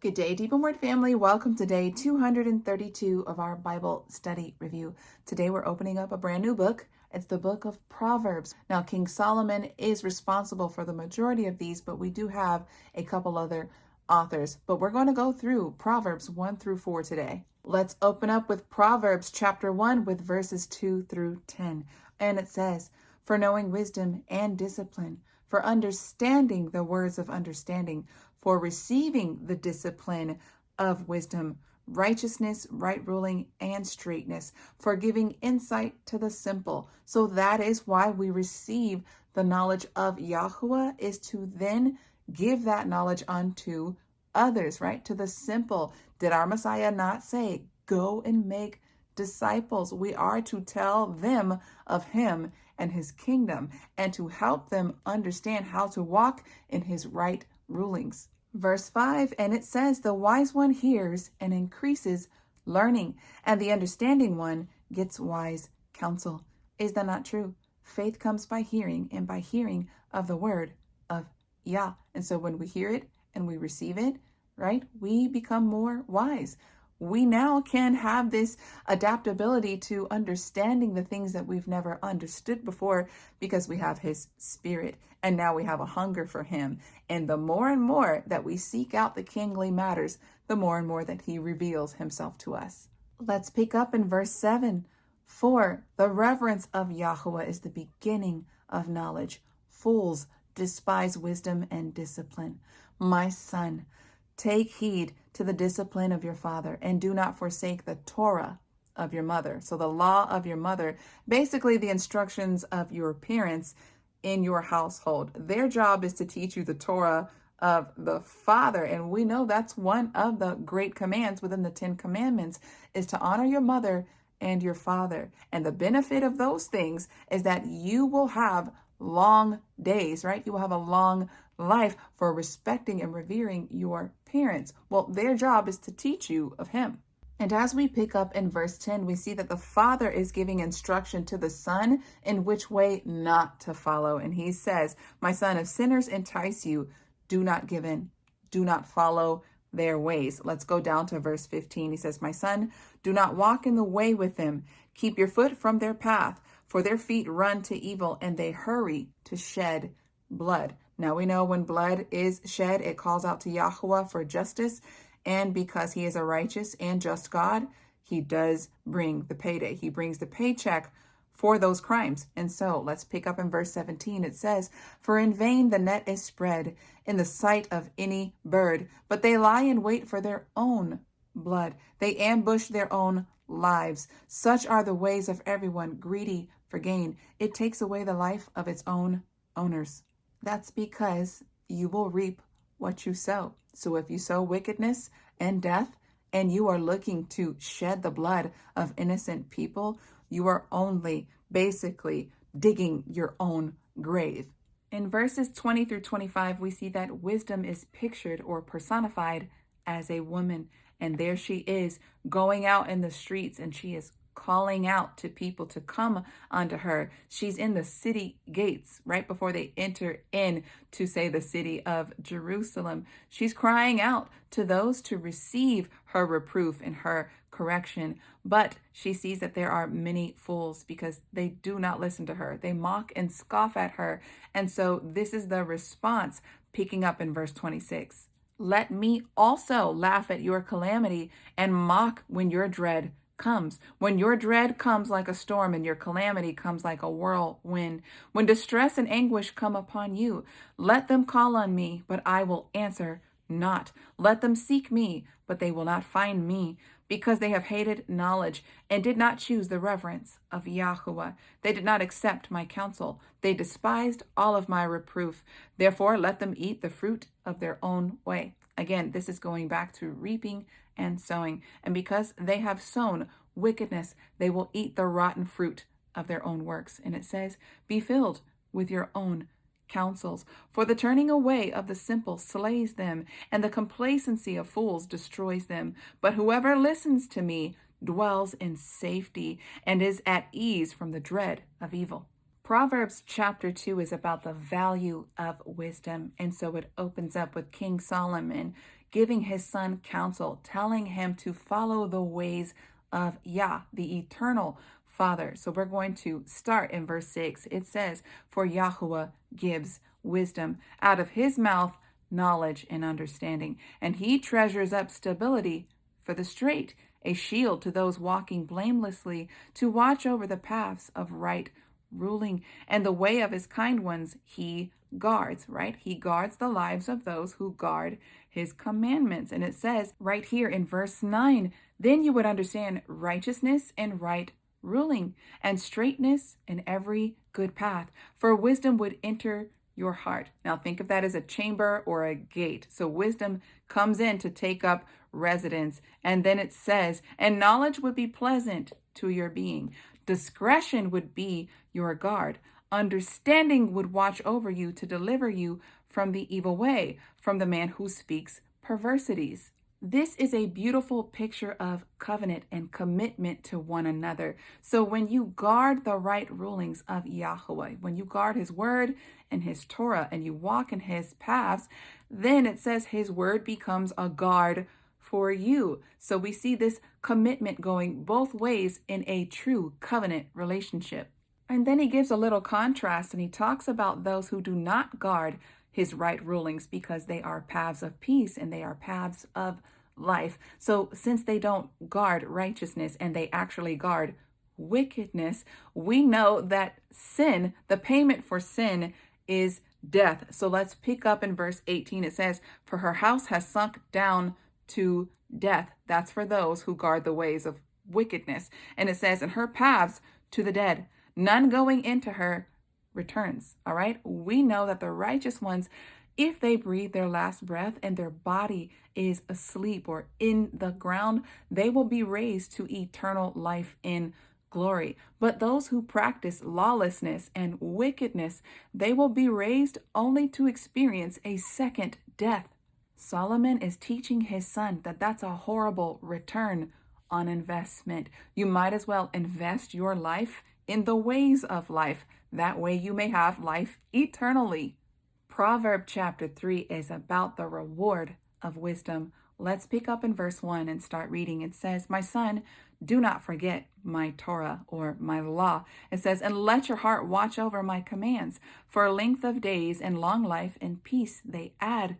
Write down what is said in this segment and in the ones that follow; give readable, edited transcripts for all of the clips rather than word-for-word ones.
Good day, Deep and Word family. Welcome to day 232 of our Bible study review. Today we're opening up a brand new book. It's the book of Proverbs. Now, King Solomon is responsible for the majority of these, but we do have a couple other authors. But we're going to go through Proverbs 1 through 4 today. Let's open up with Proverbs chapter 1 with verses 2 through 10. And it says, "For knowing wisdom and discipline, for understanding the words of understanding, for receiving the discipline of wisdom, righteousness, right ruling, and straightness, for giving insight to the simple." So that is why we receive the knowledge of Yahuwah, is to then give that knowledge unto others, right? To the simple. Did our Messiah not say, "Go and make disciples"? We are to tell them of him and his kingdom and to help them understand how to walk in his right rulings. Verse 5, and it says, "The wise one hears and increases learning, and the understanding one gets wise counsel." Is that not true? Faith comes by hearing, and by hearing of the word of Yah. And so when we hear it and we receive it, right, we become more wise. We now can have this adaptability to understanding the things that we've never understood before because we have his spirit. And now we have a hunger for him. And the more and more that we seek out the kingly matters, the more and more that he reveals himself to us. Let's pick up in verse 7. "For the reverence of Yahuwah is the beginning of knowledge. Fools despise wisdom and discipline. My son, take heed to the discipline of your father, and do not forsake the Torah of your mother." So the law of your mother, basically the instructions of your parents in your household. Their job is to teach you the Torah of the Father. And we know that's one of the great commands within the 10 Commandments, is to honor your mother and your father. And the benefit of those things is that you will have long days, right? You will have a long life for respecting and revering your parents. Well, their job is to teach you of him. And as we pick up in verse 10, we see that the father is giving instruction to the son in which way not to follow. And he says, "My son, if sinners entice you, do not give in. Do not follow their ways." Let's go down to verse 15. He says, "My son, do not walk in the way with them. Keep your foot from their path, for their feet run to evil and they hurry to shed blood." Now we know when blood is shed, it calls out to Yahuwah for justice. And because he is a righteous and just God, he does bring the payday. He brings the paycheck for those crimes. And so let's pick up in verse 17. It says, "For in vain the net is spread in the sight of any bird, but they lie in wait for their own blood. They ambush their own lives. Such are the ways of everyone greedy for gain. It takes away the life of its own owners." That's because you will reap what you sow. So if you sow wickedness and death, and you are looking to shed the blood of innocent people, you are only basically digging your own grave. In verses 20 through 25, we see that wisdom is pictured or personified as a woman. And there she is going out in the streets, and she is calling out to people to come unto her. She's in the city gates right before they enter in to, say, the city of Jerusalem. She's crying out to those to receive her reproof and her correction. But she sees that there are many fools because they do not listen to her. They mock and scoff at her. And so this is the response, picking up in verse 26. "Let me also laugh at your calamity and mock when your dread comes. When your dread comes like a storm and your calamity comes like a whirlwind. When distress and anguish come upon you, let them call on me, but I will answer not. Let them seek me, but they will not find me, because they have hated knowledge and did not choose the reverence of Yahuwah. They did not accept my counsel. They despised all of my reproof. Therefore, let them eat the fruit of their own way." Again, this is going back to reaping and sowing. "And because they have sown wickedness, they will eat the rotten fruit of their own works." And it says, "Be filled with your own counsels. For the turning away of the simple slays them, and the complacency of fools destroys them. But whoever listens to me dwells in safety and is at ease from the dread of evil." Proverbs chapter 2 is about the value of wisdom. And so it opens up with King Solomon giving his son counsel, telling him to follow the ways of Yah, the eternal Father. So we're going to start in verse 6. It says, "For Yahuwah gives wisdom. Out of his mouth, knowledge and understanding. And he treasures up stability for the straight, a shield to those walking blamelessly, to watch over the paths of right ruling, and the way of his kind ones he guards," right? He guards the lives of those who guard his commandments. And it says right here in verse 9, "Then you would understand righteousness and right ruling, and straightness in every good path, for wisdom would enter your heart." Now think of that as a chamber or a gate. So wisdom comes in to take up residence. And then it says, "And knowledge would be pleasant to your being. Discretion would be your guard. Understanding would watch over you to deliver you from the evil way, from the man who speaks perversities." This is a beautiful picture of covenant and commitment to one another. So when you guard the right rulings of Yahweh, when you guard his word and his Torah, and you walk in his paths, then it says his word becomes a guard for you. So we see this commitment going both ways in a true covenant relationship. And then he gives a little contrast, and he talks about those who do not guard his right rulings, because they are paths of peace and they are paths of life. So since they don't guard righteousness and they actually guard wickedness, we know that sin, the payment for sin, is death. So let's pick up in verse 18. It says, "For her house has sunk down to death." That's for those who guard the ways of wickedness. And it says, "And her paths to the dead. None going into her returns." All right. We know that the righteous ones, if they breathe their last breath and their body is asleep or in the ground, they will be raised to eternal life in glory. But those who practice lawlessness and wickedness, they will be raised only to experience a second death. Solomon is teaching his son that that's a horrible return on investment. You might as well invest your life in the ways of life. That way you may have life eternally. Proverb chapter 3 is about the reward of wisdom. Let's pick up in verse 1 and start reading. It says, "My son, do not forget my Torah," or my law. It says, "And let your heart watch over my commands. For length of days and long life and peace they add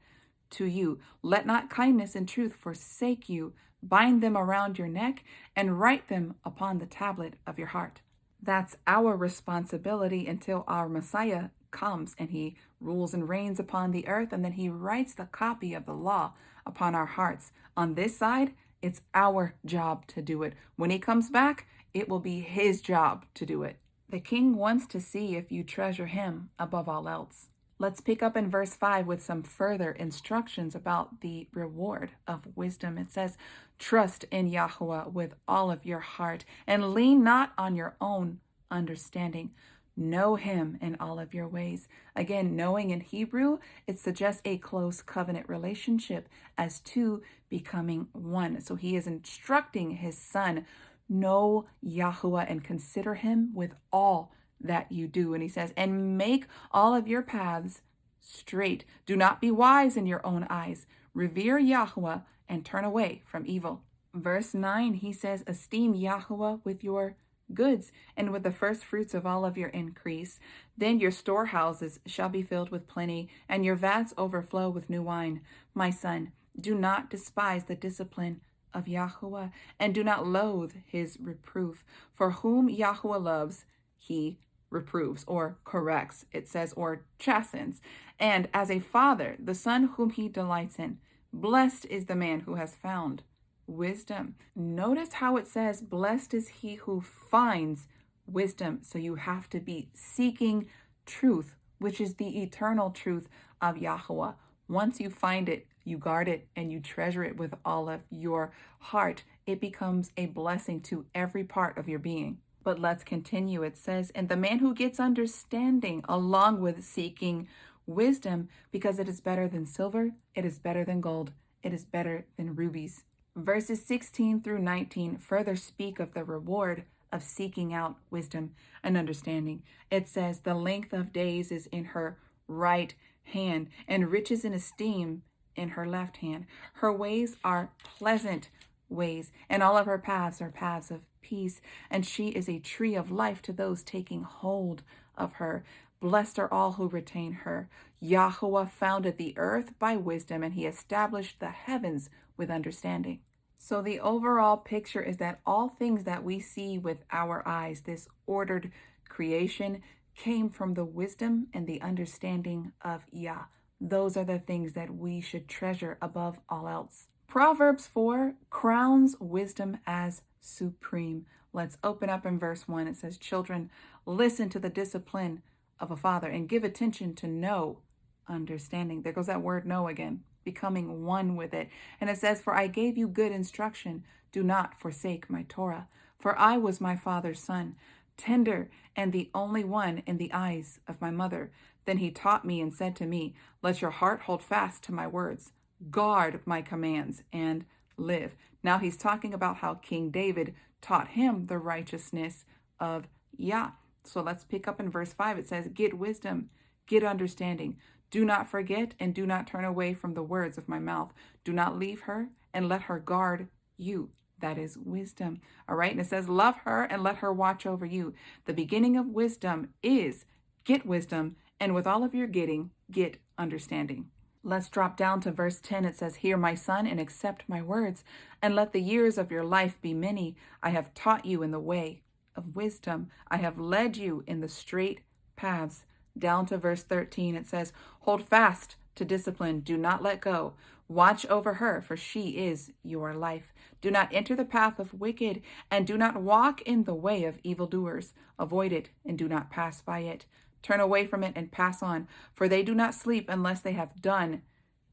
to you. Let not kindness and truth forsake you. Bind them around your neck and write them upon the tablet of your heart." That's our responsibility until our Messiah comes and he rules and reigns upon the earth, and then he writes the copy of the law upon our hearts. On this side, it's our job to do it. When he comes back, it will be his job to do it. The king wants to see if you treasure him above all else. Let's pick up in verse 5 with some further instructions about the reward of wisdom. It says, "Trust in Yahuwah with all of your heart and lean not on your own understanding. Know him in all of your ways." Again, knowing in Hebrew, it suggests a close covenant relationship as two becoming one. So he is instructing his son, know Yahuwah and consider him with all that you do. And he says, "And make all of your paths straight. Do not be wise in your own eyes. Revere Yahuwah and turn away from evil." Verse 9, he says, "Esteem Yahuwah with your goods and with the first fruits of all of your increase. Then your storehouses shall be filled with plenty, and your vats overflow with new wine. My son, do not despise the discipline of Yahuwah, and do not loathe his reproof. For whom Yahuwah loves, he reproves," or corrects, it says, or chastens. "And as a father, the son whom he delights in. Blessed is the man who has found wisdom." Notice how it says, "Blessed is he who finds wisdom." So you have to be seeking truth, which is the eternal truth of Yahuwah. Once you find it, you guard it and you treasure it with all of your heart. It becomes a blessing to every part of your being. But let's continue. It says, "And the man who gets understanding along with seeking wisdom, because it is better than silver, it is better than gold, it is better than rubies." Verses 16 through 19 further speak of the reward of seeking out wisdom and understanding. It says, "The length of days is in her right hand, and riches and esteem in her left hand. Her ways are pleasant ways, and all of her paths are paths of peace. And she is a tree of life to those taking hold of her. Blessed are all who retain her. Yahweh founded the earth by wisdom, and he established the heavens with understanding. So the overall picture is that all things that we see with our eyes, this ordered creation, came from the wisdom and the understanding of Yah. Those are the things that we should treasure above all else. Proverbs 4 crowns wisdom as supreme. Let's open up in verse 1. It says, children, listen to the discipline of a father and give attention to know understanding. There goes that word know again, becoming one with it. And it says, for I gave you good instruction. Do not forsake my Torah. For I was my father's son, tender and the only one in the eyes of my mother. Then he taught me and said to me, let your heart hold fast to my words. Guard my commands and live. Now he's talking about how King David taught him the righteousness of Yah. So let's pick up in verse 5. It says, get wisdom, get understanding. Do not forget and do not turn away from the words of my mouth. Do not leave her and let her guard you. That is wisdom. All right. And it says, love her and let her watch over you. The beginning of wisdom is get wisdom. And with all of your getting, get understanding. Let's drop down to verse 10. It says, hear my son and accept my words, and let the years of your life be many. I have taught you in the way of wisdom. I have led you in the straight paths. Down to verse 13, it says, hold fast to discipline. Do not let go. Watch over her, for she is your life. Do not enter the path of wicked, and do not walk in the way of evildoers. Avoid it, and do not pass by it. Turn away from it and pass on, for they do not sleep unless they have done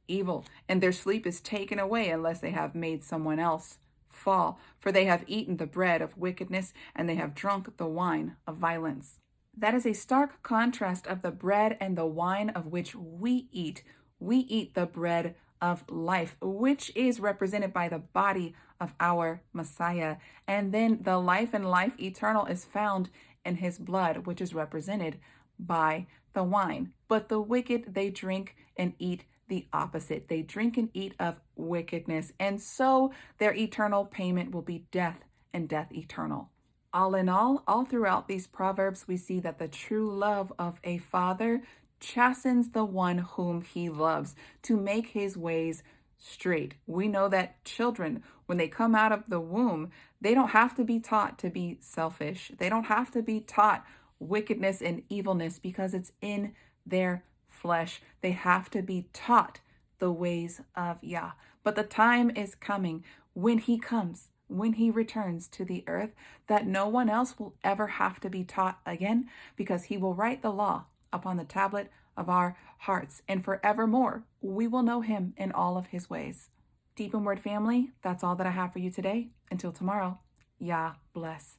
evil, and their sleep is taken away unless they have made someone else fall. For they have eaten the bread of wickedness, and they have drunk the wine of violence. That is a stark contrast of the bread and the wine of which we eat. We eat the bread of life, which is represented by the body of our Messiah. And then the life and life eternal is found in his blood, which is represented by the wine. But the wicked, they drink and eat the opposite. They drink and eat of wickedness. And so their eternal payment will be death, and death eternal. All in all throughout these Proverbs, we see that the true love of a father chastens the one whom he loves to make his ways straight. We know that children, when they come out of the womb, they don't have to be taught to be selfish. They don't have to be taught wickedness and evilness because it's in their flesh. They have to be taught the ways of Yah. But the time is coming when he comes, when he returns to the earth, that no one else will ever have to be taught again, because he will write the law upon the tablet of our hearts, and forevermore we will know him in all of his ways. Deep in Word family, that's all that I have for you today. Until tomorrow, Yah bless.